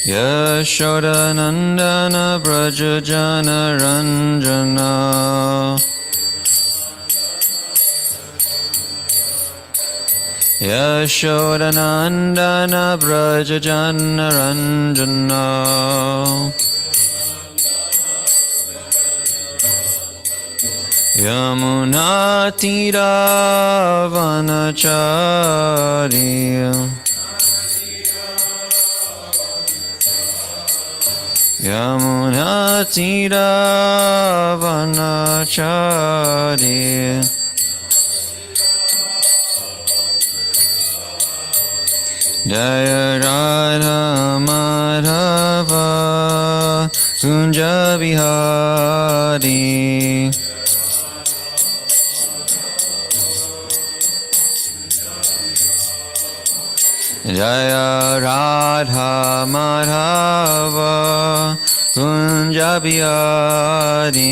Yashodanandana Brajajana Ranjana Yashodanandana Brajajana Ranjana Yamunatira Vanachari Yamunatira Vanachari Jaya Radha Madhava Kunja Bihari Jaya Radha Madhava Kunja Bihari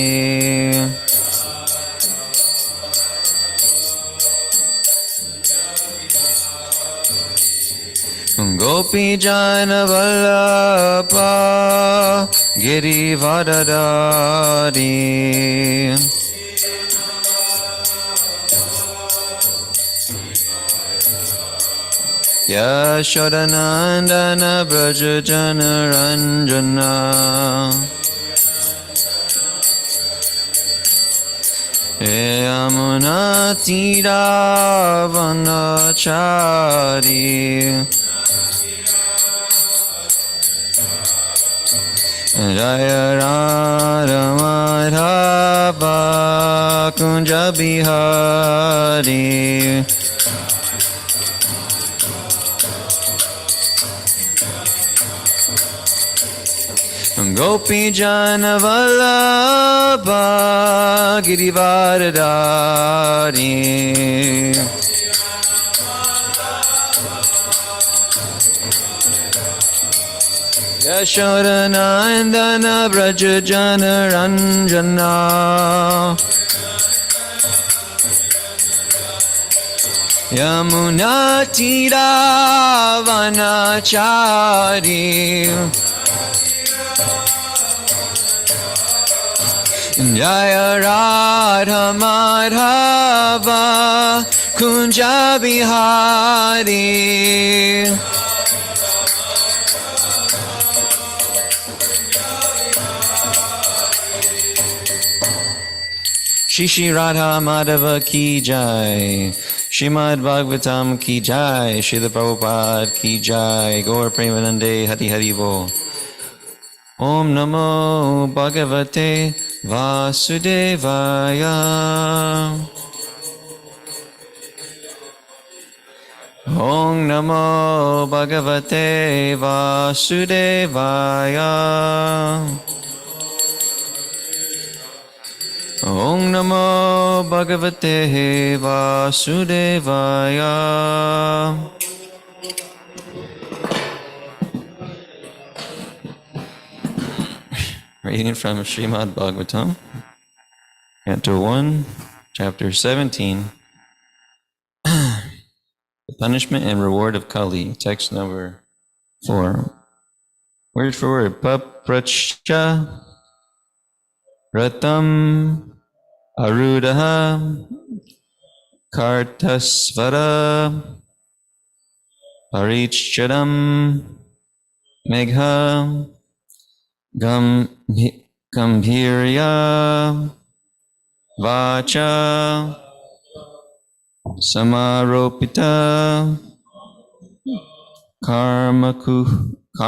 Gopi Jana Vallabha Giri Vadadari Yashodanandana Brajajana Ranjana Yamunatira Vanachari Jaya Radha Madhava Kunja Bihari Gopi Jana Vallabha Girivardhari Yashodanandana Brajajana Ranjana Yamunatira Vanachari Jaya Radha Madhava Kunja Bihari Shishi Radha Madhava Ki Jai Shrimad Bhagavatam Ki Jai Srila Prabhupada Ki Jai Gaur Premanande Hari Hari Bo Om Namo Bhagavate Vasudevaya Om Namo Bhagavate Vasudevaya Om Namo Bhagavate Vasudevaya Reading from Srimad Bhagavatam, Canto 1, Chapter 17, The Punishment and Reward of Kali, text number 4. Word for word, Paprachcha Ratam Arudaha Kartasvara Parichadam Megha Gambhirya Vacha Samaropita Karmakaha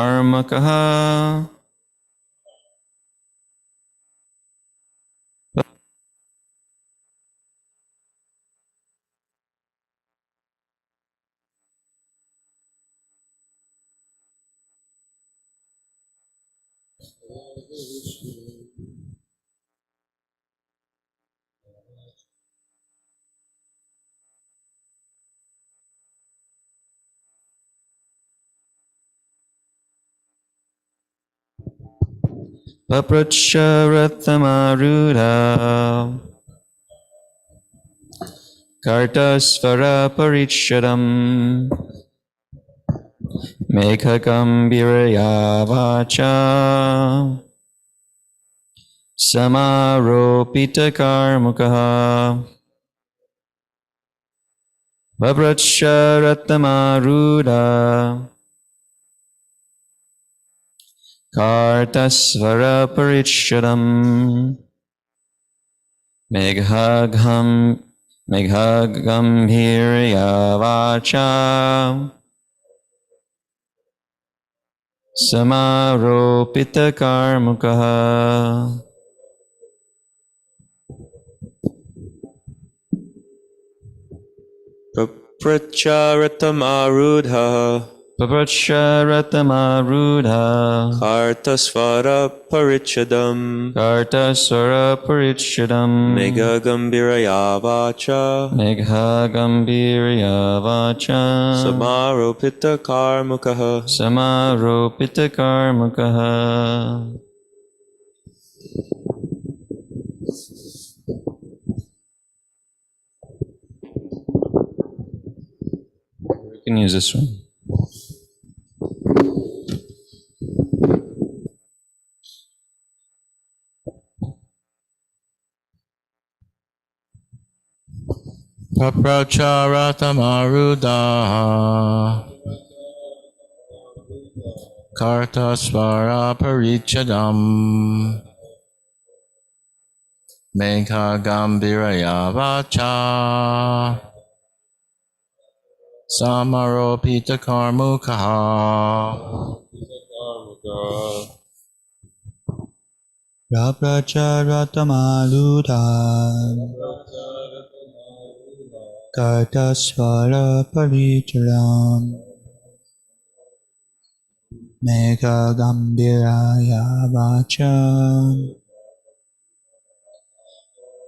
Papracharathamaruda Kartasvara Parichadam Meghagambhirya vacha Samaropita karmukaha Vavracharatamarudha Kartasvara parishadam Meghagambhirya vacha Samaropita karmukaha. Pracharatamārudha Pavracharatamarudha Kartasvara parichadam Kartasvara parishadam Meghagambhirya vacha Meghagambhirya vacha Samaropita karmukaha. Samaropita karmukaha. We can use this one. Papracharatamarudha Kartasvara parichadam Meghagambhirya vacha Samaropita karmukaha. Papracharatamarudha Kartasvara paricharam Meghagambhirya vacha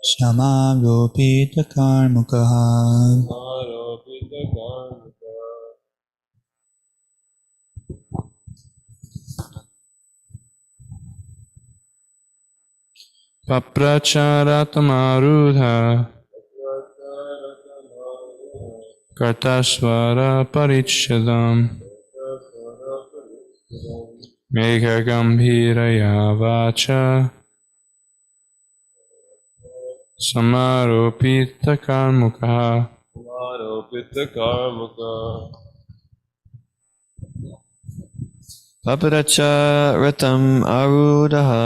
Samaropita karmukaha. Papracharatamarudha Kartasvara parichadam Meghagambhirya vacha Samaropita karmukaha. Pavracaratam arudaha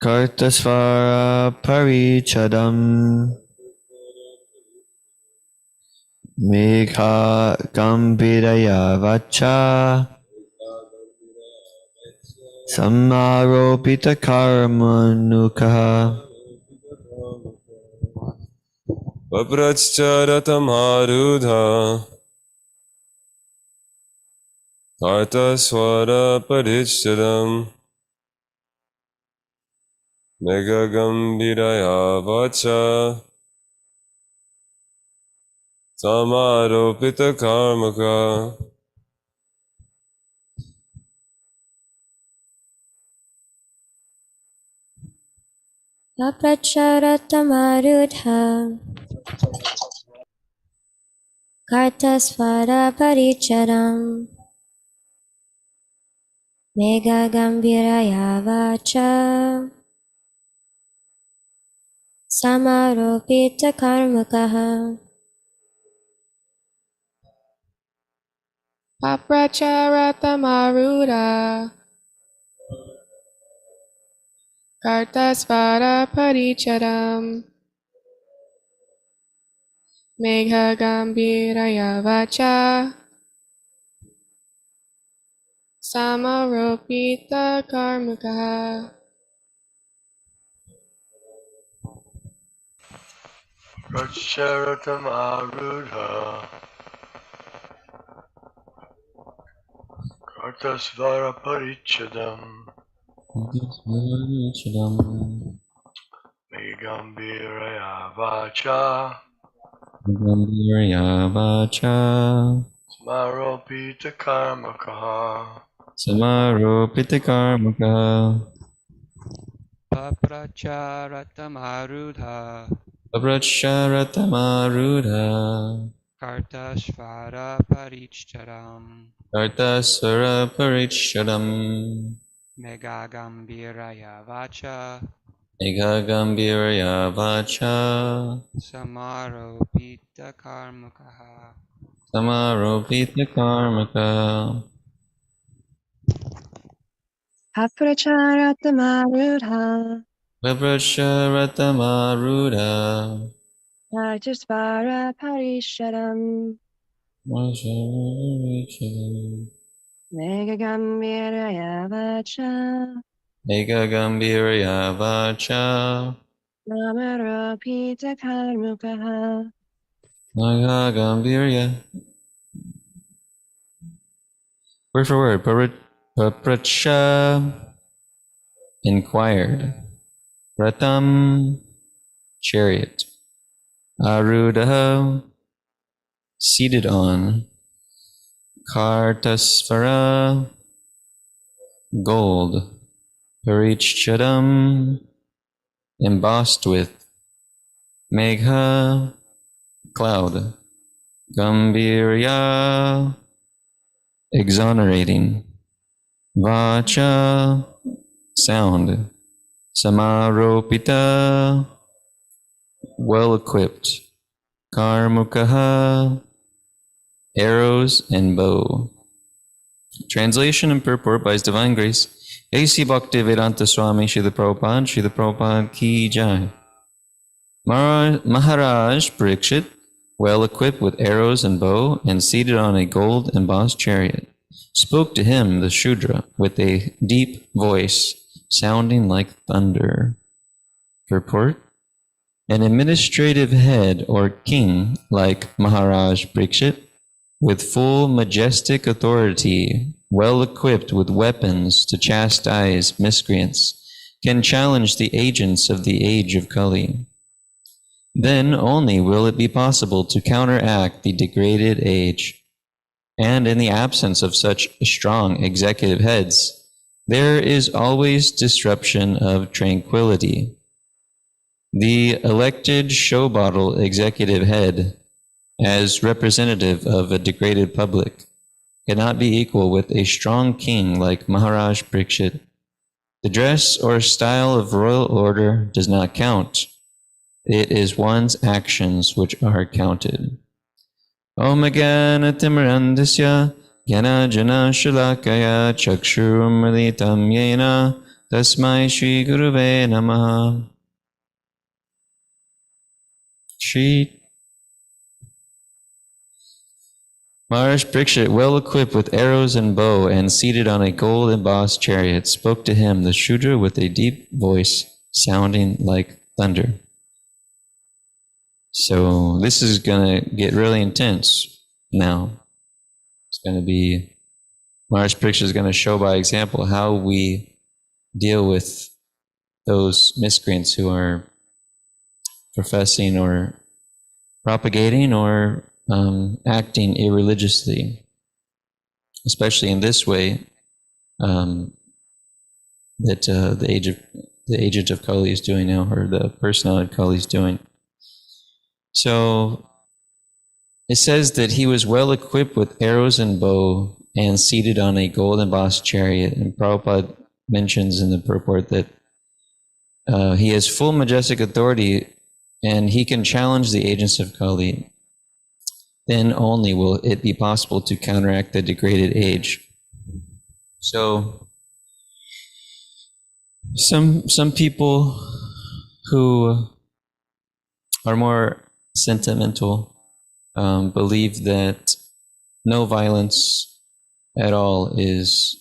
Kartasvara parichadam Meghagambhirya vacha Samaropita karmanukaha. Papracharatamārudha Kartasvara parichadam Meghagambhirya vacha Samaropita karmuka. Papracharatamārudha Kartasvara paricharam Meghagambhirya vacha Samaropita karmukaha. Papracharatamārudha Kartasvara paricharam Meghagambhirya vacha Samaropita karmukaha. Papracharatamarudha Kartasvara parichadam Meghagambhirya vacha Meghagambhirya vacha Samaropita karmukaha. Samaropita karmukaha. Papracharatamārudha Pavracharatamarudha Kartasvara Paricharam Kartasvara Paricharam Megagambiraya Vacha Megagambirya Vacha Samaropita Karmukaha. Samaropita Karmaka Apracharatamārudha Vabrasharatamaruda Rajasvara Parisharam Megagambiraya Vacha Megagambirya Vacha Namaropita Karmukaha. Megagambirya. Word for word. Papracha inquired. Ratam chariot. Arudaha seated on. Kartasvara gold. Parichadam embossed with. Megha cloud. Gambirya exonerating. Vacha sound. Samaropita well equipped. Karmukaha arrows and bow. Translation and purport by His Divine Grace A.C. Bhaktivedanta Swami Srila Prabhupada Ki Jai. Maharaj Parikshit, well equipped with arrows and bow and seated on a gold embossed chariot, spoke to him, the Shudra, with a deep voice sounding like thunder. Purport: an administrative head or king like Maharaj Parikshit, with full majestic authority, well equipped with weapons to chastise miscreants, can challenge the agents of the age of Kali. Then only will it be possible to counteract the degraded age. And in the absence of such strong executive heads, there is always disruption of tranquility. The elected show bottle executive head, as representative of a degraded public, cannot be equal with a strong king like Maharaj Parikshit. The dress or style of royal order does not count. It is one's actions which are counted. Om Gana Timirandasya Jnana Jana Shalakaya Chakshurummalitam Yena Tasmai Shri Guruve Namaha. Shri Maharaj Parikshit, well equipped with arrows and bow and seated on a gold embossed chariot, spoke to him, the Shudra, with a deep voice sounding like thunder. So this is going to get really intense now. It's going to be, Maharaj Parikshit is going to show by example how we deal with those miscreants who are professing or propagating or acting irreligiously, especially in this way that the agent of Kali is doing now, or the personality of Kali is doing. So it says that he was well equipped with arrows and bow and seated on a gold embossed chariot. And Prabhupada mentions in the purport that he has full majestic authority and he can challenge the agents of Kali. Then only will it be possible to counteract the degraded age. So some people who are more sentimental believe that no violence at all is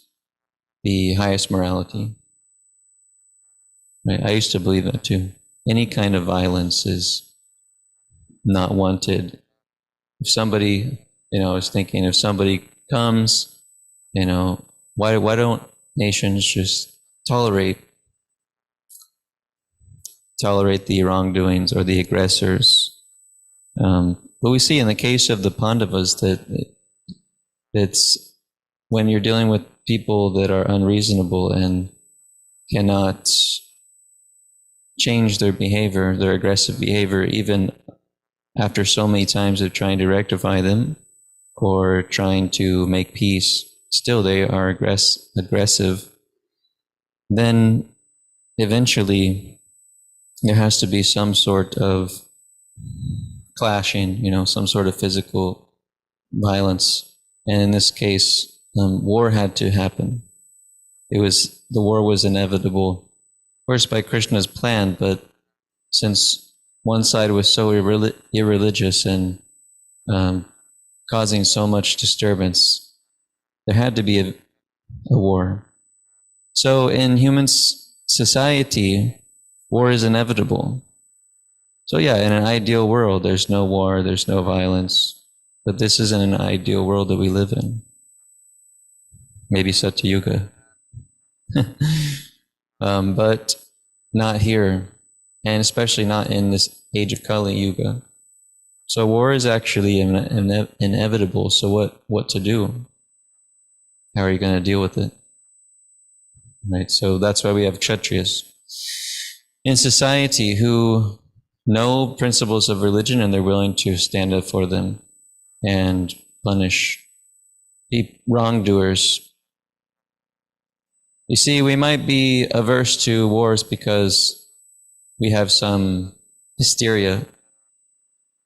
the highest morality. Right? I used to believe that too. Any kind of violence is not wanted. If somebody, I was thinking, if somebody comes, why don't nations just tolerate the wrongdoings or the aggressors? But we see in the case of the Pandavas that it's when you're dealing with people that are unreasonable and cannot change their behavior, their aggressive behavior, even after so many times of trying to rectify them or trying to make peace, still they are aggressive, then eventually there has to be some sort of clashing, some sort of physical violence. And in this case, war had to happen. The war was inevitable, of course, by Krishna's plan, but since one side was so irreligious and causing so much disturbance, there had to be a war. So in human society, war is inevitable. So yeah, in an ideal world, there's no war, there's no violence, but this isn't an ideal world that we live in. Maybe Satyuga. But not here, and especially not in this age of Kali Yuga. So war is actually inevitable. So what to do? How are you going to deal with it? Right. So that's why we have Kshatriyas in society who know principles of religion and they're willing to stand up for them and punish the wrongdoers. You see, we might be averse to wars because we have some hysteria,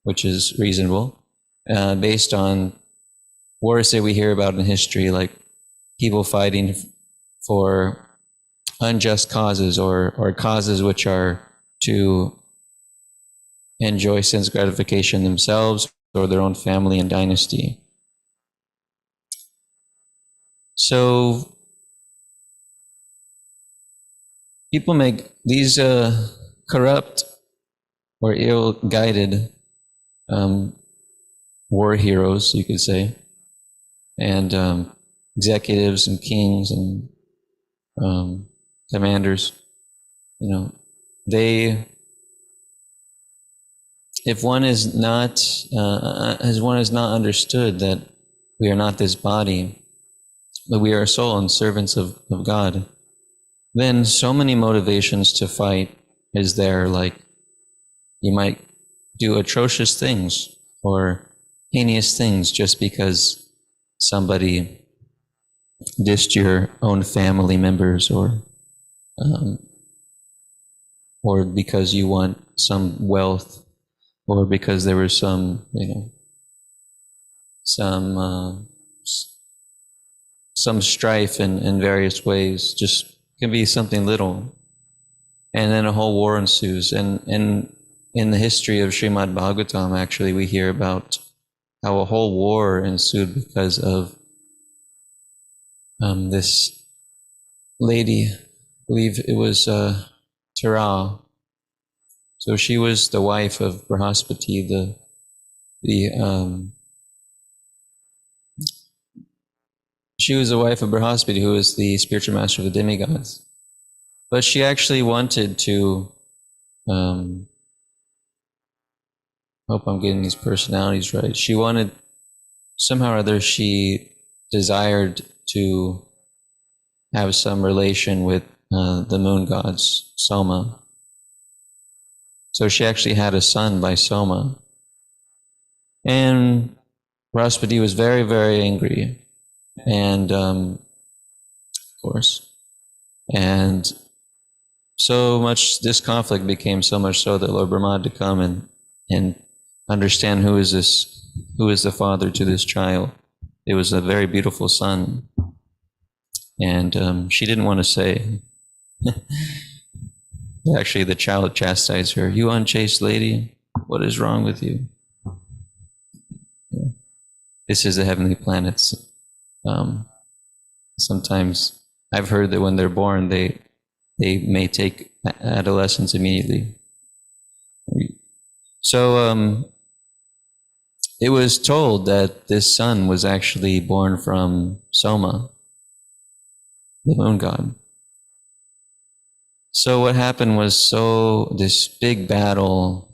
which is reasonable, based on wars that we hear about in history, like people fighting for unjust causes or causes which are to enjoy sense gratification themselves or their own family and dynasty. So people make these corrupt or ill-guided war heroes, you could say, and executives and kings and commanders. If one is not understood that we are not this body, but we are a soul and servants of God, then so many motivations to fight is there. Like you might do atrocious things or heinous things just because somebody dissed your own family members or because you want some wealth or because there was some strife in various ways. Just can be something little, and then a whole war ensues. And in the history of Srimad Bhagavatam, actually, we hear about how a whole war ensued because of this lady, I believe it was Tara. So she was the wife of Brahaspati, she was the wife of Brahaspati, who was the spiritual master of the demigods. But she actually wanted to, hope I'm getting these personalities right. She wanted, somehow or other, she desired to have some relation with the moon gods, Soma. So she actually had a son by Soma. And Brahaspati was very, very angry. And, of course, and so much, this conflict became so much so that Lord Brahma had to come and understand who is the father to this child. It was a very beautiful son. And she didn't want to say. Actually, the child chastised her. "You unchaste lady, what is wrong with you?" Yeah. This is the heavenly planets. Sometimes I've heard that when they're born, they may take adolescence immediately. So it was told that this son was actually born from Soma, the moon god. So what happened was, this big battle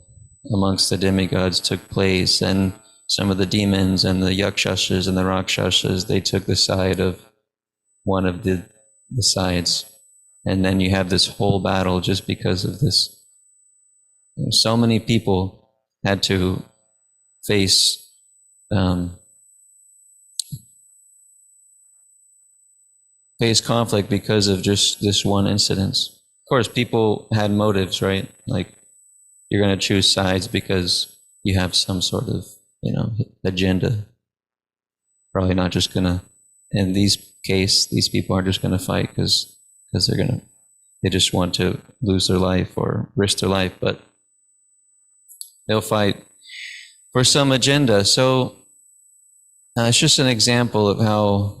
amongst the demigods took place, and some of the demons and the yakshasas and the rakshasas, they took the side of one of the sides. And then you have this whole battle just because of this. So many people had to face face conflict because of just this one incident. Of course, people had motives, right? Like, you're going to choose sides because you have some sort of, agenda. Probably not just going to, in these people aren't just going to fight because they just want to lose their life or risk their life, but they'll fight for some agenda. So it's just an example of how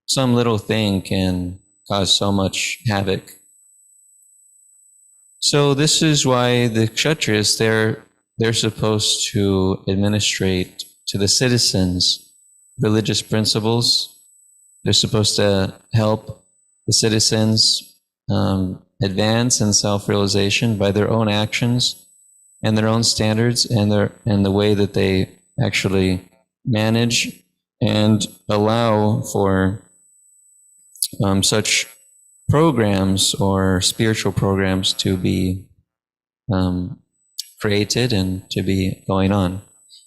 some little thing can cause so much havoc. So this is why the Kshatriyas, they're supposed to administrate to the citizens religious principles. They're supposed to help the citizens advance in self-realization by their own actions and their own standards and the way that they actually manage and allow for such programs or spiritual programs to be created and to be going on.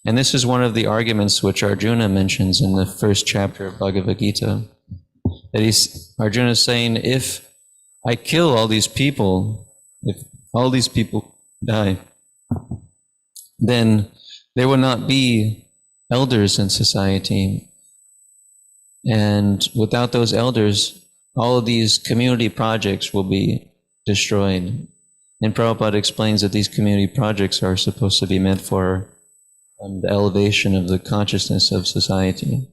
And this is one of the arguments which Arjuna mentions in the first chapter of Bhagavad Gita. That Arjuna is saying, if I kill all these people, if all these people die, then there will not be elders in society. And without those elders, all of these community projects will be destroyed. And Prabhupada explains that these community projects are supposed to be meant for the elevation of the consciousness of society.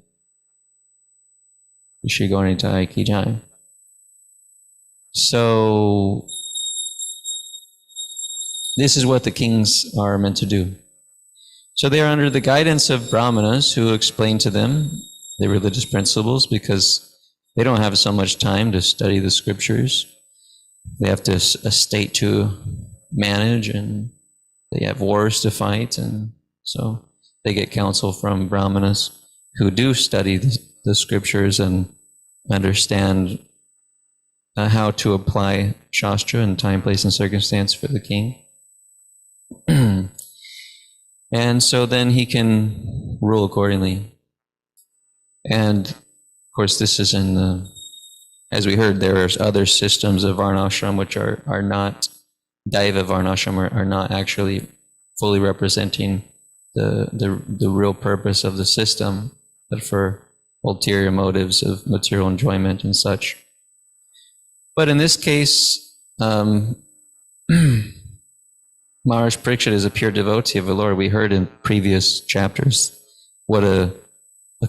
Shri Gaura Ki Jai. So this is what the kings are meant to do. So they are under the guidance of brahmanas who explain to them the religious principles because they don't have so much time to study the scriptures. They have a state to manage and they have wars to fight, and so they get counsel from brahmanas who do study the scriptures and understand how to apply shastra in time, place, and circumstance for the king. And so then he can rule accordingly. And of course, this is in the, as we heard, there are other systems of varnashram which are not, Daiva varnashram are not actually fully representing the real purpose of the system, but for ulterior motives of material enjoyment and such. But in this case, Maharaj Parikshit is a pure devotee of the Lord. We heard in previous chapters what a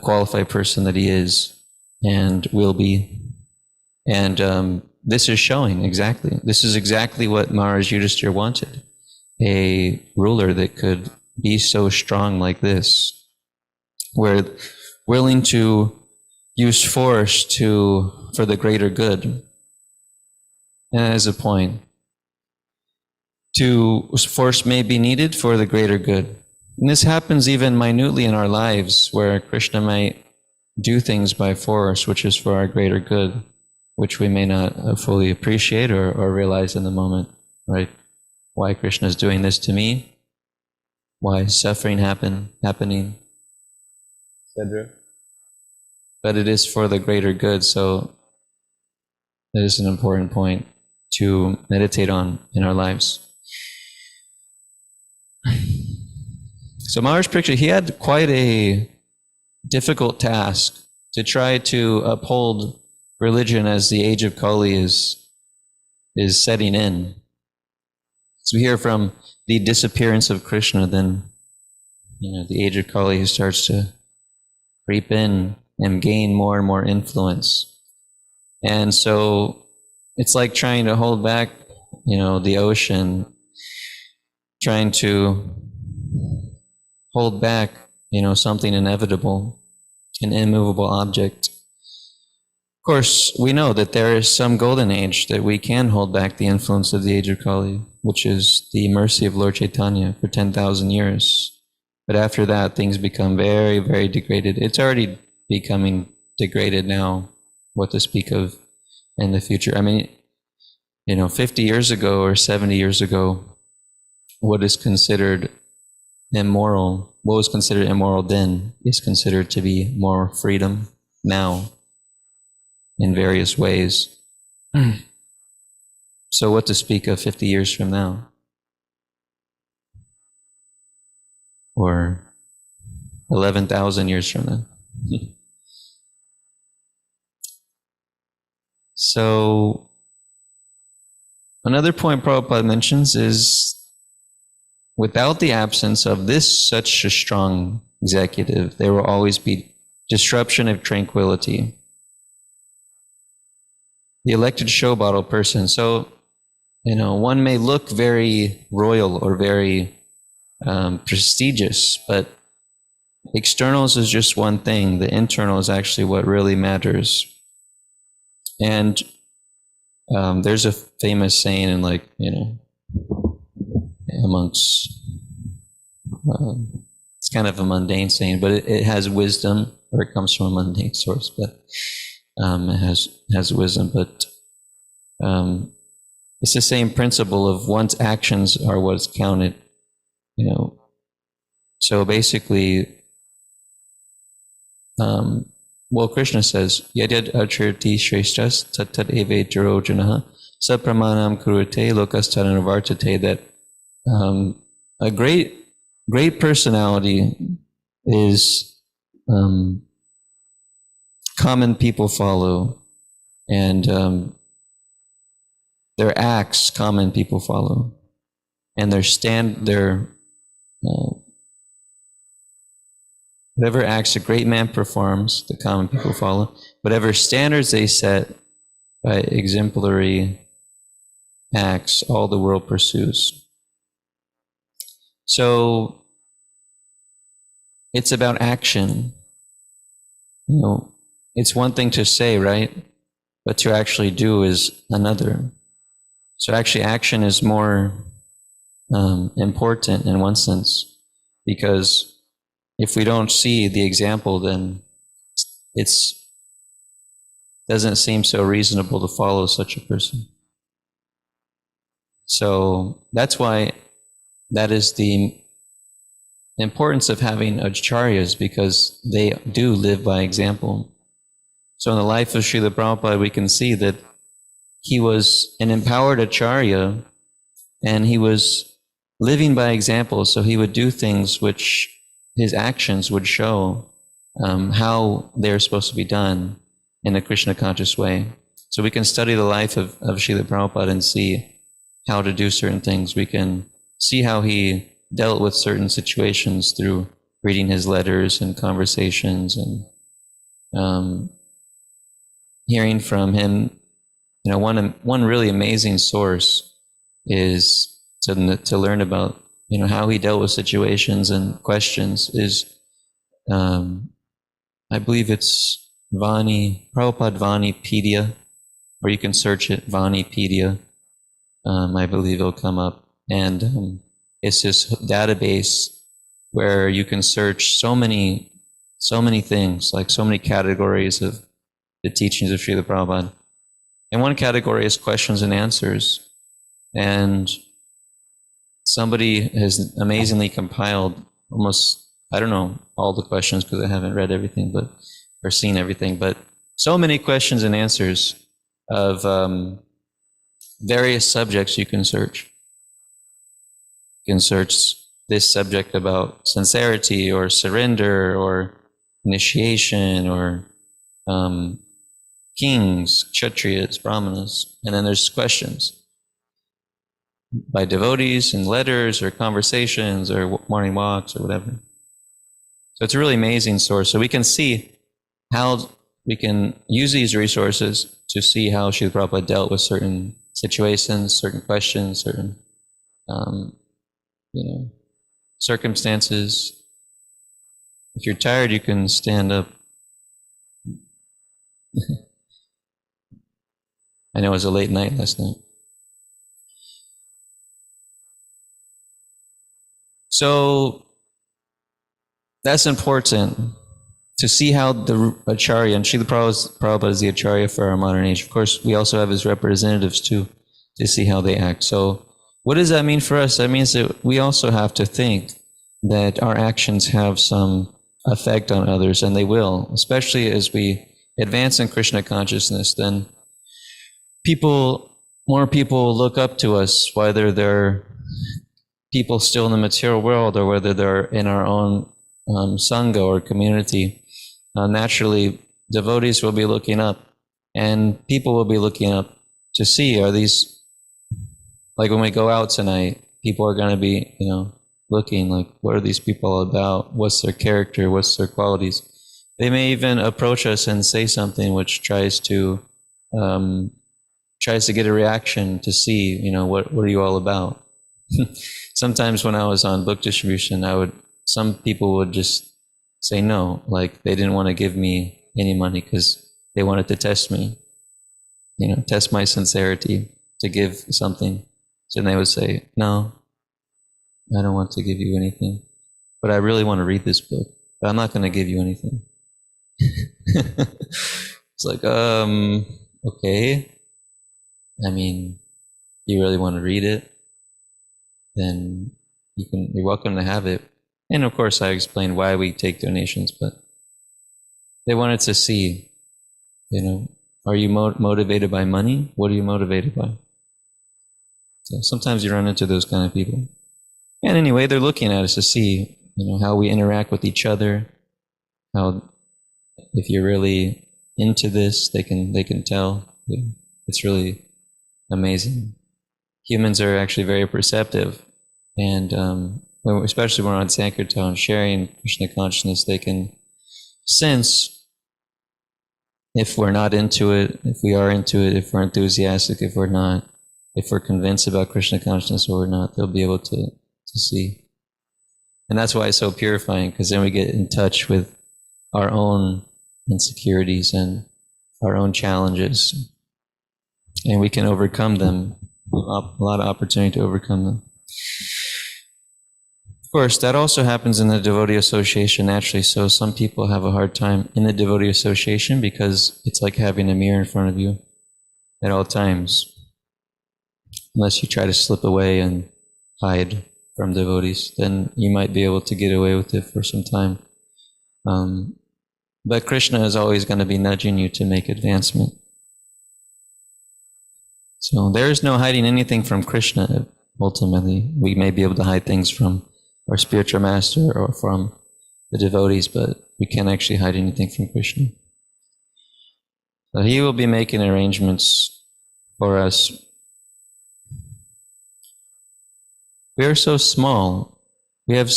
qualified person that he is and will be. And this is showing exactly. This is exactly what Maharaj Yudhishthira wanted. A ruler that could be so strong like this, where willing to use force for the greater good. And as a point, force may be needed for the greater good. And this happens even minutely in our lives, where Krishna might do things by force, which is for our greater good, which we may not fully appreciate or realize in the moment, right? Why Krishna is doing this to me, why is suffering happening, etc. But it is for the greater good, so that is an important point to meditate on in our lives. So Maharaj Parikshit, he had quite a difficult task to try to uphold religion as the age of Kali is setting in. So we hear from the disappearance of Krishna, then the age of Kali starts to creep in and gain more and more influence. And so it's like trying to hold back, the ocean, trying to hold back, something inevitable, an immovable object. Of course, we know that there is some golden age that we can hold back the influence of the age of Kali, which is the mercy of Lord Chaitanya for 10,000 years. But after that, things become very, very degraded. It's already becoming degraded now, what to speak of in the future. 50 years ago or 70 years ago, what is considered immoral what was considered immoral then is considered to be more freedom now in various ways. So what to speak of 50 years from now? Or 11,000 years from now? So another point Prabhupada mentions is, without the absence of this such a strong executive, there will always be disruption of tranquility. The elected show bottle person. So, one may look very royal or very prestigious, but externals is just one thing. The internal is actually what really matters. And there's a famous saying in amongst, it's kind of a mundane saying, but it has wisdom, or it comes from a mundane source, but it has wisdom. But it's the same principle of one's actions are what's counted, So basically, Krishna says, Yadyad acharti shreshtas tat eve jarojanaha sapramanam kurute lokastana vartate, that a great personality is common people follow, and their acts common people follow, and their whatever acts a great man performs, the common people follow. Whatever standards they set by exemplary acts, all the world pursues. So it's about action. It's one thing to say, right? But to actually do is another. So actually action is more important in one sense, because if we don't see the example, then it doesn't seem so reasonable to follow such a person. So that's why that is the importance of having acharyas, because they do live by example. So in the life of Srila Prabhupada, we can see that he was an empowered acharya, and he was living by example. So he would do things which his actions would show how they're supposed to be done in a Krishna conscious way. So we can study the life of Srila Prabhupada and see how to do certain things. We can see how he dealt with certain situations through reading his letters and conversations, and hearing from him. One really amazing source is to learn about how he dealt with situations and questions is, I believe it's Prabhupada Vanipedia, or you can search it, Vanipedia. I believe it'll come up. And it's this database where you can search so many things, like so many categories of the teachings of Srila Prabhupada. And one category is questions and answers. And somebody has amazingly compiled almost, I don't know all the questions because I haven't read everything, or seen everything, but so many questions and answers of various subjects you can search. You can search this subject about sincerity or surrender or initiation or kings, kshatriyas, brahmanas, and then there's questions by devotees in letters or conversations or morning walks or whatever. So it's a really amazing source. So we can see how we can use these resources to see how Srila Prabhupada dealt with certain situations, certain questions, certain circumstances. If you're tired, you can stand up. I know it was a late night last night. So that's important to see how the Acharya, and Srila Prabhupada is the Acharya for our modern age. Of course, we also have his representatives too, to see how they act. So what does that mean for us? That means that we also have to think that our actions have some effect on others, and they will, especially as we advance in Krishna consciousness. Then more people look up to us, whether they're people still in the material world or whether they're in our own sangha or community. Naturally, devotees will be looking up, and people will be looking up to see, are these, like when we go out tonight, people are going to be, looking like, what are these people all about? What's their character? What's their qualities? They may even approach us and say something which tries to get a reaction to see, what are you all about? Sometimes when I was on book distribution, some people would just say no, like they didn't want to give me any money because they wanted to test me, test my sincerity to give something. So then they would say, no, I don't want to give you anything, but I really want to read this book, but I'm not going to give you anything. It's like, okay. I mean, you really want to read it? Then you're welcome to have it. And of course, I explained why we take donations, but they wanted to see, are you motivated by money? What are you motivated by? So sometimes you run into those kind of people. And anyway, they're looking at us to see, how we interact with each other, how, if you're really into this, they can tell. It's really amazing. Humans are actually very perceptive, and especially when we're on Sankirtan, sharing Krishna consciousness, they can sense if we're not into it, if we are into it, if we're enthusiastic, if we're not, if we're convinced about Krishna consciousness or we're not. They'll be able to see. And that's why it's so purifying, because then we get in touch with our own insecurities and our own challenges, and we can overcome them. A lot of opportunity to overcome them. Of course, that also happens in the devotee association naturally. So some people have a hard time in the devotee association because it's like having a mirror in front of you at all times, unless you try to slip away and hide from devotees. Then you might be able to get away with it for some time. But Krishna is always going to be nudging you to make advancement. So there is no hiding anything from Krishna, ultimately. We may be able to hide things from our spiritual master or from the devotees, but we can't actually hide anything from Krishna. So he will be making arrangements for us. We are so small. We have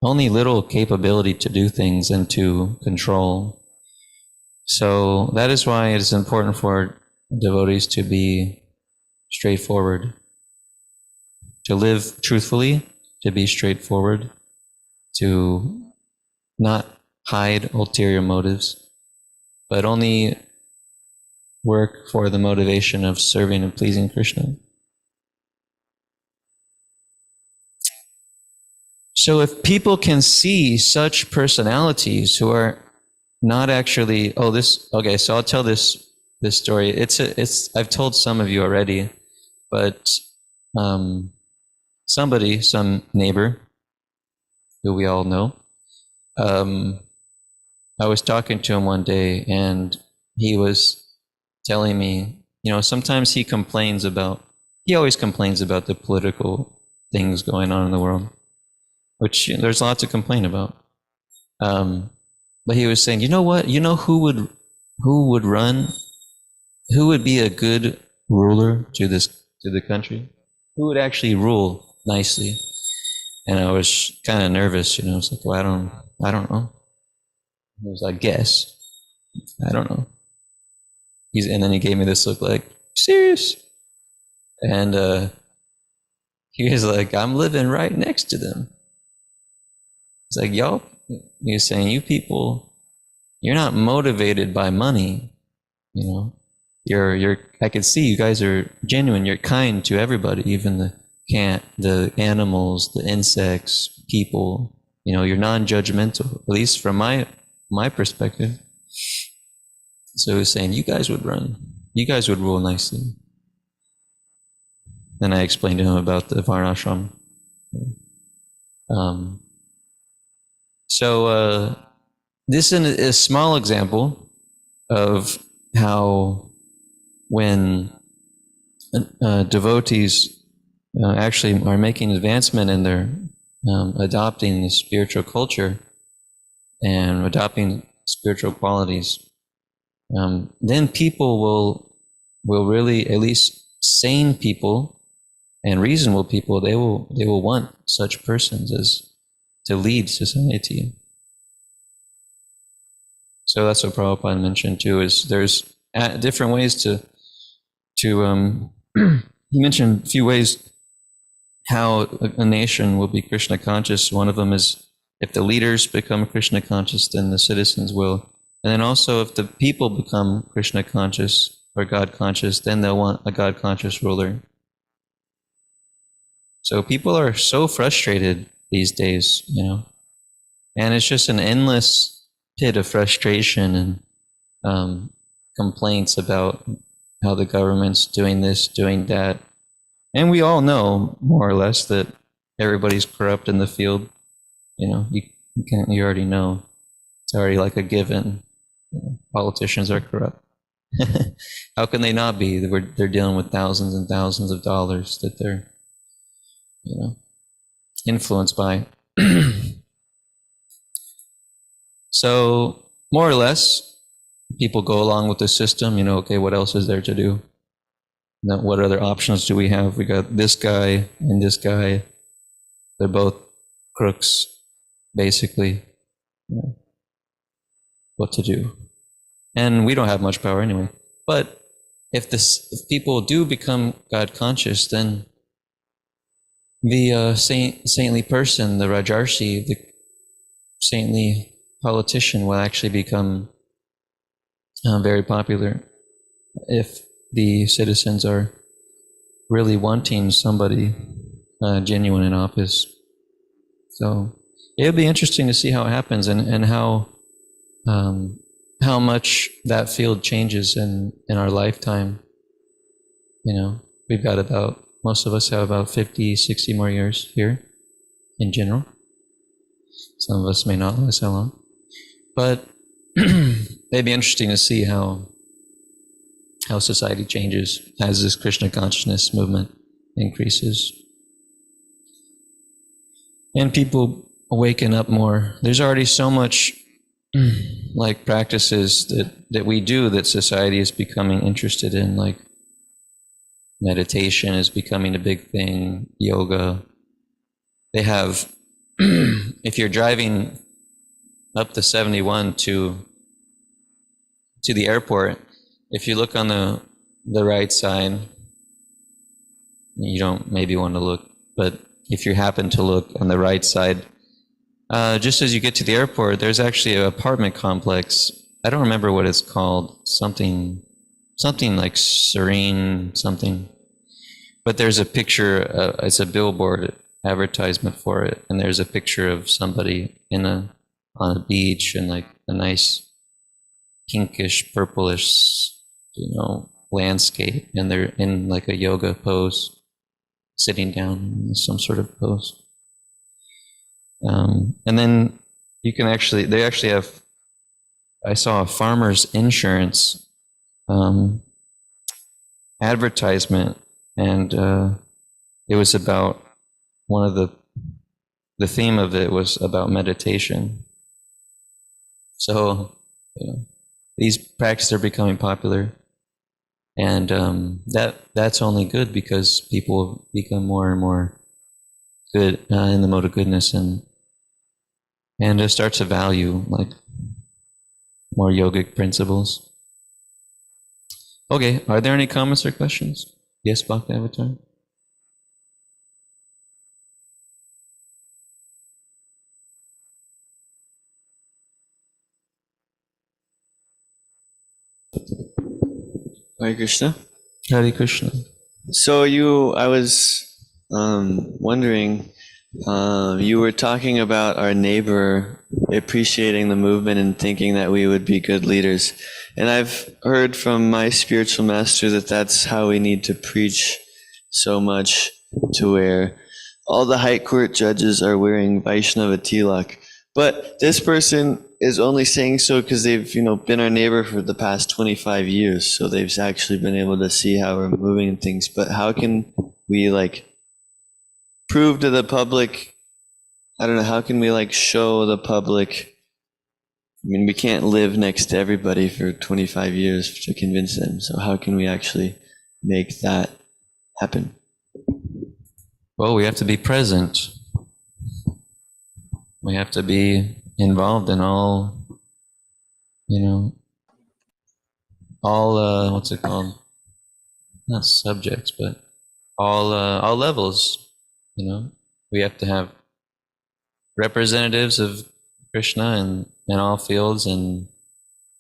only little capability to do things and to control. So that is why it is important for devotees to be straightforward, to live truthfully, to be straightforward, to not hide ulterior motives, but only work for the motivation of serving and pleasing Krishna. So if people can see such personalities who are not actually, so I'll tell this story. I've told some of you already, but some neighbor who we all know, I was talking to him one day, and he was telling me, sometimes he always complains about the political things going on in the world, which there's a lot to complain about. But he was saying, you know what? Who would be a good ruler to the country? Who would actually rule nicely? And I was kind of nervous, I was like, well, I don't know. He was like, guess. I don't know. And then he gave me this look like, serious? And he was like, I'm living right next to them. It's like, y'all, he was saying, you people, you're not motivated by money, I could see you guys are genuine. You're kind to everybody, even the animals, the insects, people. You're non-judgmental, at least from my perspective. So he was saying, you guys would rule nicely. Then I explained to him about the Varnashram. So this is a small example of how when devotees actually are making advancement in their adopting the spiritual culture and adopting spiritual qualities, then people will really, at least sane people and reasonable people, they will want such persons as to lead society. So that's what Prabhupada mentioned too. Is there's different ways to he mentioned a few ways how a nation will be Krishna conscious. One of them is if the leaders become Krishna conscious, then the citizens will. And then also if the people become Krishna conscious or God conscious, then they'll want a God conscious ruler. So people are so frustrated these days, and it's just an endless pit of frustration and complaints about how the government's doing this, doing that. And we all know, more or less, that everybody's corrupt in the field. You already know. It's already like a given. Politicians are corrupt. How can they not be? They're dealing with thousands and thousands of dollars that they're, influenced by. So, more or less, people go along with the system, okay, what else is there to do? Now, what other options do we have? We got this guy and this guy. They're both crooks, basically. What to do? And we don't have much power anyway. But if people do become God conscious, then the saintly person, the Rajarshi, the saintly politician, will actually become very popular if the citizens are really wanting somebody genuine in office. So it'll be interesting to see how it happens and how much that field changes in our lifetime. We've got most of us have about 50, 60 more years here in general. Some of us may not last that long. But it'd be interesting to see how society changes as this Krishna consciousness movement increases. And people awaken up more. There's already so much like practices that we do that society is becoming interested in, like meditation is becoming a big thing, yoga. They have, if you're driving up the 71 to the airport, if you look on the right side, you don't maybe want to look, but if you happen to look on the right side, just as you get to the airport, there's actually an apartment complex. I don't remember what it's called, something like Serene something. But there's a picture, it's a billboard advertisement for it, and there's a picture of somebody on a beach and like a nice pinkish, purplish, landscape, and they're in like a yoga pose, sitting down in some sort of pose. And then they actually have, I saw a farmer's insurance advertisement, and it was about one of the theme of it was about meditation. So, these practices are becoming popular, and that's only good because people become more and more good in the mode of goodness, and start to value like more yogic principles. Okay, are there any comments or questions? Yes, Bhakti Avatar? Hare Krishna. Hare Krishna. So I was wondering, you were talking about our neighbor appreciating the movement and thinking that we would be good leaders. And I've heard from my spiritual master that that's how we need to preach so much, to where all the high court judges are wearing Vaishnava tilak, But this person is only saying so because they've, been our neighbor for the past 25 years. So they've actually been able to see how we're moving and things. But how can we prove to the public? I don't know. How can we show the public? I mean, we can't live next to everybody for 25 years to convince them. So how can we actually make that happen? Well, we have to be present. We have to be involved in all, all, what's it called? Not subjects, but all levels, We have to have representatives of Krishna in all fields, and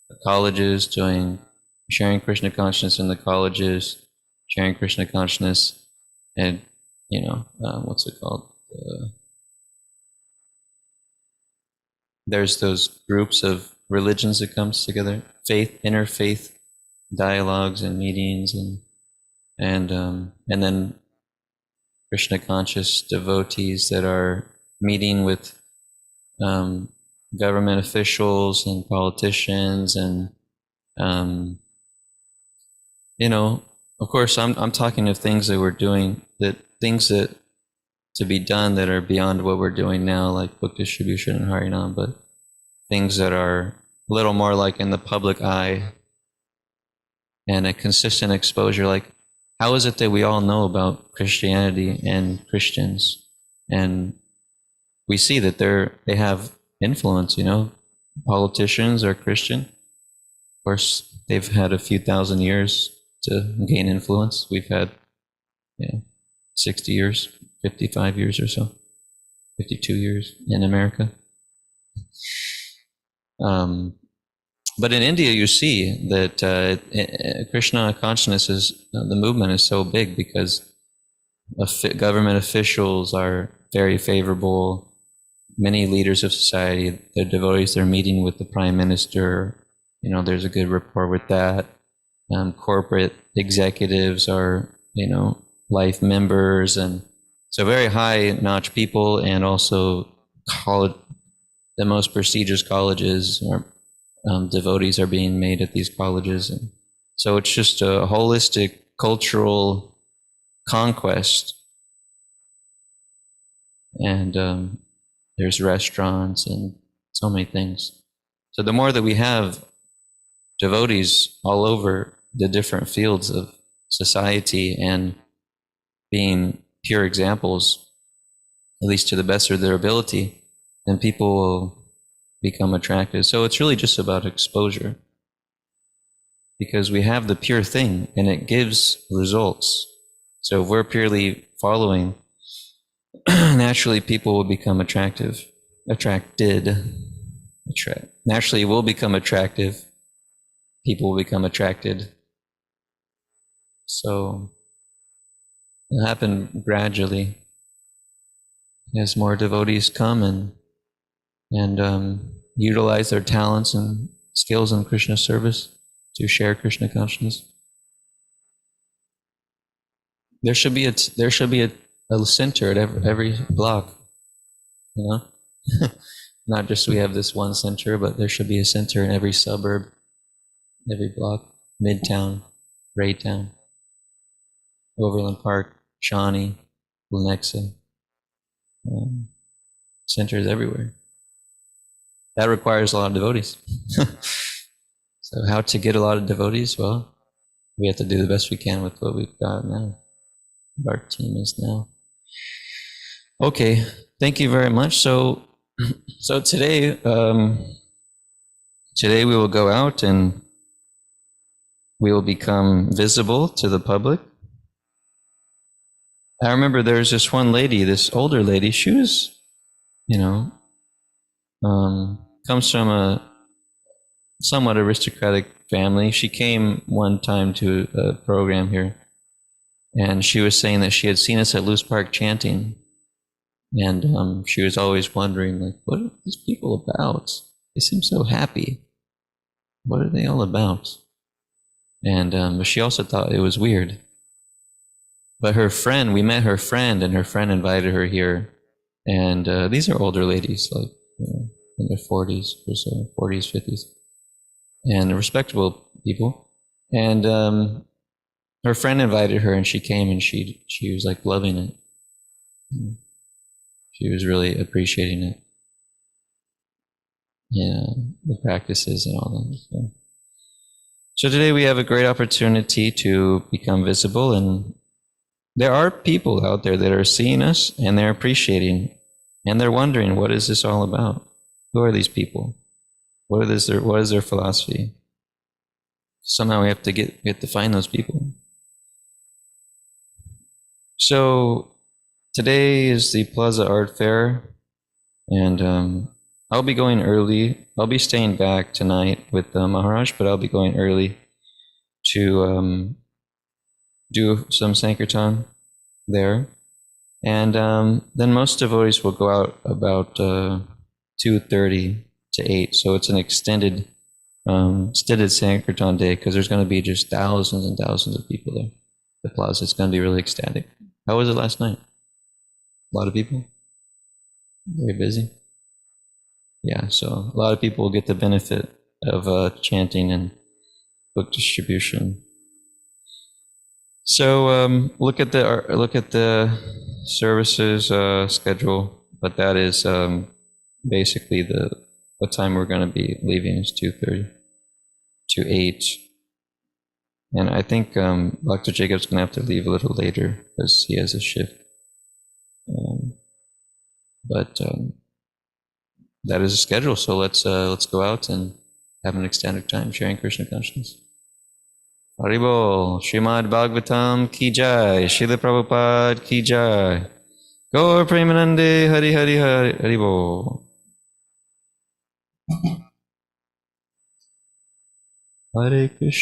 the colleges sharing Krishna consciousness in the colleges, sharing Krishna consciousness, and, what's it called? There's those groups of religions that comes together, interfaith dialogues and meetings, and then Krishna conscious devotees that are meeting with government officials and politicians, and of course I'm talking of things that we're doing, things that to be done that are beyond what we're doing now, like book distribution and Harinam, but things that are a little more like in the public eye and a consistent exposure. Like, how is it that we all know about Christianity and Christians, and we see that they have influence? Politicians are Christian. Of course, they've had a few thousand years to gain influence. We've had 60 years, 55 years or so, 52 years in America. But in India, you see that Krishna consciousness the movement is so big because government officials are very favorable. Many leaders of society, their devotees, they're meeting with the prime minister. There's a good rapport with that. Corporate executives are, life members, and so very high-notch people, and also the most prestigious colleges or devotees are being made at these colleges, and so it's just a holistic cultural conquest. And there's restaurants and so many things. So the more that we have devotees all over the different fields of society and being pure examples, at least to the best of their ability, then people will become attracted. So it's really just about exposure, because we have the pure thing and it gives results. So if we're purely following, naturally people will become naturally will become attractive. People will become attracted. So it'll happen gradually as more devotees come and utilize their talents and skills in Krishna service to share Krishna consciousness. There should be a center at every block, Not just we have this one center, but there should be a center in every suburb, every block, Midtown, Raytown, Overland Park, Shawnee, Lenexa, centers everywhere. That requires a lot of devotees. So how to get a lot of devotees? Well, we have to do the best we can with what we've got now, what our team is now. Okay, thank you very much. So today, today we will go out and we will become visible to the public. I remember there's this one lady, this older lady. She was, comes from a somewhat aristocratic family. She came one time to a program here, and she was saying that she had seen us at Loose Park chanting. And she was always wondering, what are these people about? They seem so happy. What are they all about? And but she also thought it was weird. But her friend, we met her friend, and her friend invited her here. And these are older ladies, in their 40s or so, 40s, 50s, and respectable people. And her friend invited her, and she came, and she was like loving it. She was really appreciating it. Yeah, the practices and all that. So today we have a great opportunity to become visible, and there are people out there that are seeing us and they're appreciating, and they're wondering, what is this all about? Who are these people? What is their philosophy? Somehow we have to find those people. So today is the Plaza Art Fair, and I'll be going early. I'll be staying back tonight with Maharaj, but I'll be going early to do some Sankirtan there. And then most devotees will go out about 2:30 to 8. So it's an extended Sankirtan day, because there's going to be just thousands and thousands of people there. The plaza, it's going to be really ecstatic. How was it last night? A lot of people? Very busy? Yeah, so a lot of people will get the benefit of chanting and book distribution. So look at the services schedule, but that is basically what time we're going to be leaving is 2:30 to 8. And I think Dr. Jacob's going to have to leave a little later because he has a shift. But that is a schedule. So let's go out and have an ecstatic time sharing Krishna consciousness. Haribol, Srimad Bhagavatam ki jai, Srila Prabhupada ki jai, Gaur Premanande Hari Hari Hari Haribol. Hare Krishna.